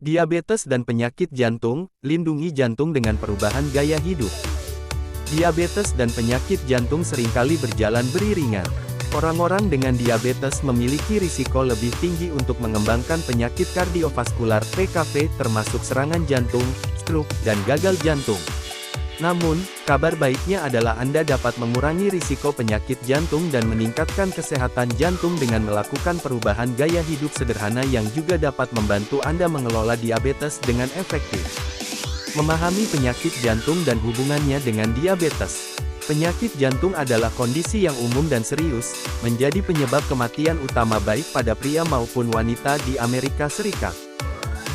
Diabetes dan penyakit jantung, lindungi jantung dengan perubahan gaya hidup. Diabetes dan penyakit jantung seringkali berjalan beriringan. Orang-orang dengan diabetes memiliki risiko lebih tinggi untuk mengembangkan penyakit kardiovaskular (PKV) termasuk serangan jantung, stroke, dan gagal jantung. Namun, kabar baiknya adalah Anda dapat mengurangi risiko penyakit jantung dan meningkatkan kesehatan jantung dengan melakukan perubahan gaya hidup sederhana yang juga dapat membantu Anda mengelola diabetes dengan efektif. Memahami penyakit jantung dan hubungannya dengan diabetes. Penyakit jantung adalah kondisi yang umum dan serius, menjadi penyebab kematian utama baik pada pria maupun wanita di Amerika Serikat.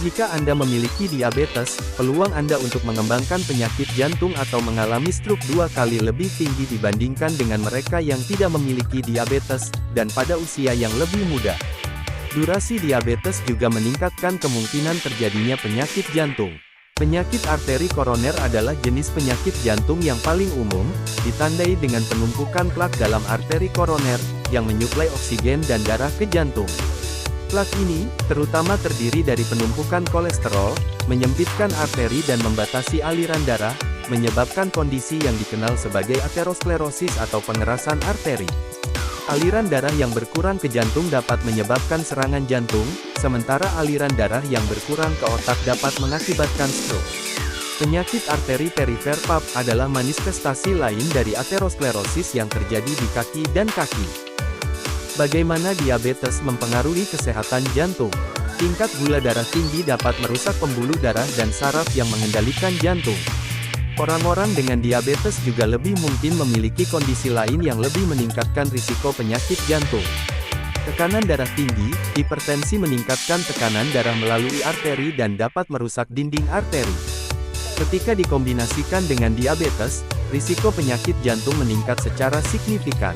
Jika Anda memiliki diabetes, peluang Anda untuk mengembangkan penyakit jantung atau mengalami stroke 2 kali lebih tinggi dibandingkan dengan mereka yang tidak memiliki diabetes, dan pada usia yang lebih muda. Durasi diabetes juga meningkatkan kemungkinan terjadinya penyakit jantung. Penyakit arteri koroner adalah jenis penyakit jantung yang paling umum, ditandai dengan penumpukan plak dalam arteri koroner, yang menyuplai oksigen dan darah ke jantung. Plak ini, terutama terdiri dari penumpukan kolesterol, menyempitkan arteri dan membatasi aliran darah, menyebabkan kondisi yang dikenal sebagai aterosklerosis atau pengerasan arteri. Aliran darah yang berkurang ke jantung dapat menyebabkan serangan jantung, sementara aliran darah yang berkurang ke otak dapat mengakibatkan stroke. Penyakit arteri perifer PAP adalah manifestasi lain dari aterosklerosis yang terjadi di kaki dan kaki. Bagaimana diabetes mempengaruhi kesehatan jantung? Tingkat gula darah tinggi dapat merusak pembuluh darah dan saraf yang mengendalikan jantung. Orang-orang dengan diabetes juga lebih mungkin memiliki kondisi lain yang lebih meningkatkan risiko penyakit jantung. Tekanan darah tinggi, hipertensi meningkatkan tekanan darah melalui arteri dan dapat merusak dinding arteri. Ketika dikombinasikan dengan diabetes, risiko penyakit jantung meningkat secara signifikan.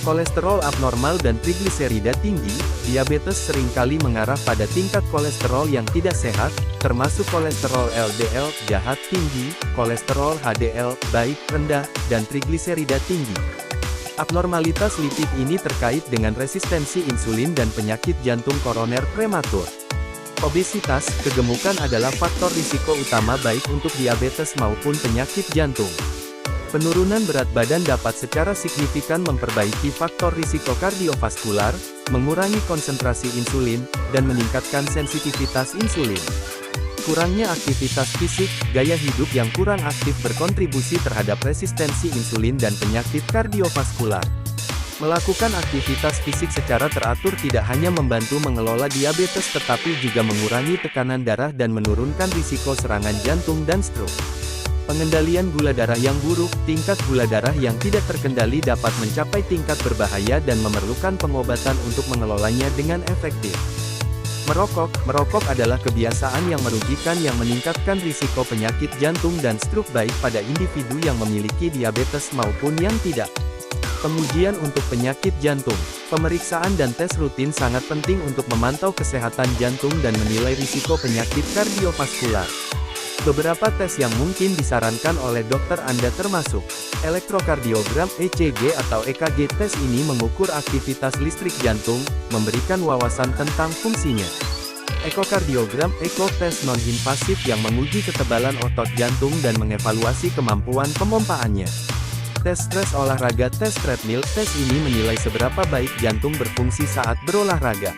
Kolesterol abnormal dan trigliserida tinggi, diabetes seringkali mengarah pada tingkat kolesterol yang tidak sehat, termasuk kolesterol LDL jahat tinggi, kolesterol HDL baik rendah, dan trigliserida tinggi. Abnormalitas lipid ini terkait dengan resistensi insulin dan penyakit jantung koroner prematur. Obesitas, kegemukan adalah faktor risiko utama baik untuk diabetes maupun penyakit jantung. Penurunan berat badan dapat secara signifikan memperbaiki faktor risiko kardiovaskular, mengurangi konsentrasi insulin, dan meningkatkan sensitivitas insulin. Kurangnya aktivitas fisik, gaya hidup yang kurang aktif berkontribusi terhadap resistensi insulin dan penyakit kardiovaskular. Melakukan aktivitas fisik secara teratur tidak hanya membantu mengelola diabetes tetapi juga mengurangi tekanan darah dan menurunkan risiko serangan jantung dan stroke. Pengendalian gula darah yang buruk, tingkat gula darah yang tidak terkendali dapat mencapai tingkat berbahaya dan memerlukan pengobatan untuk mengelolanya dengan efektif. Merokok adalah kebiasaan yang merugikan yang meningkatkan risiko penyakit jantung dan stroke baik pada individu yang memiliki diabetes maupun yang tidak. Pengujian untuk penyakit jantung, pemeriksaan dan tes rutin sangat penting untuk memantau kesehatan jantung dan menilai risiko penyakit kardiovaskular. Beberapa tes yang mungkin disarankan oleh dokter Anda termasuk elektrokardiogram (ECG) atau EKG. Tes ini mengukur aktivitas listrik jantung, memberikan wawasan tentang fungsinya. Ekokardiogram (EKO) tes non-invasif yang menguji ketebalan otot jantung dan mengevaluasi kemampuan pemompaannya. Tes stres olahraga tes treadmill. Tes ini menilai seberapa baik jantung berfungsi saat berolahraga.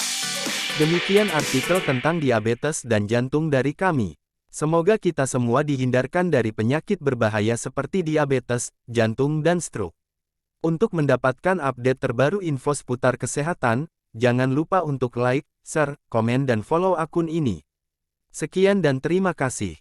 Demikian artikel tentang diabetes dan jantung dari kami. Semoga kita semua dihindarkan dari penyakit berbahaya seperti diabetes, jantung dan stroke. Untuk mendapatkan update terbaru info seputar kesehatan, jangan lupa untuk like, share, komen dan follow akun ini. Sekian dan terima kasih.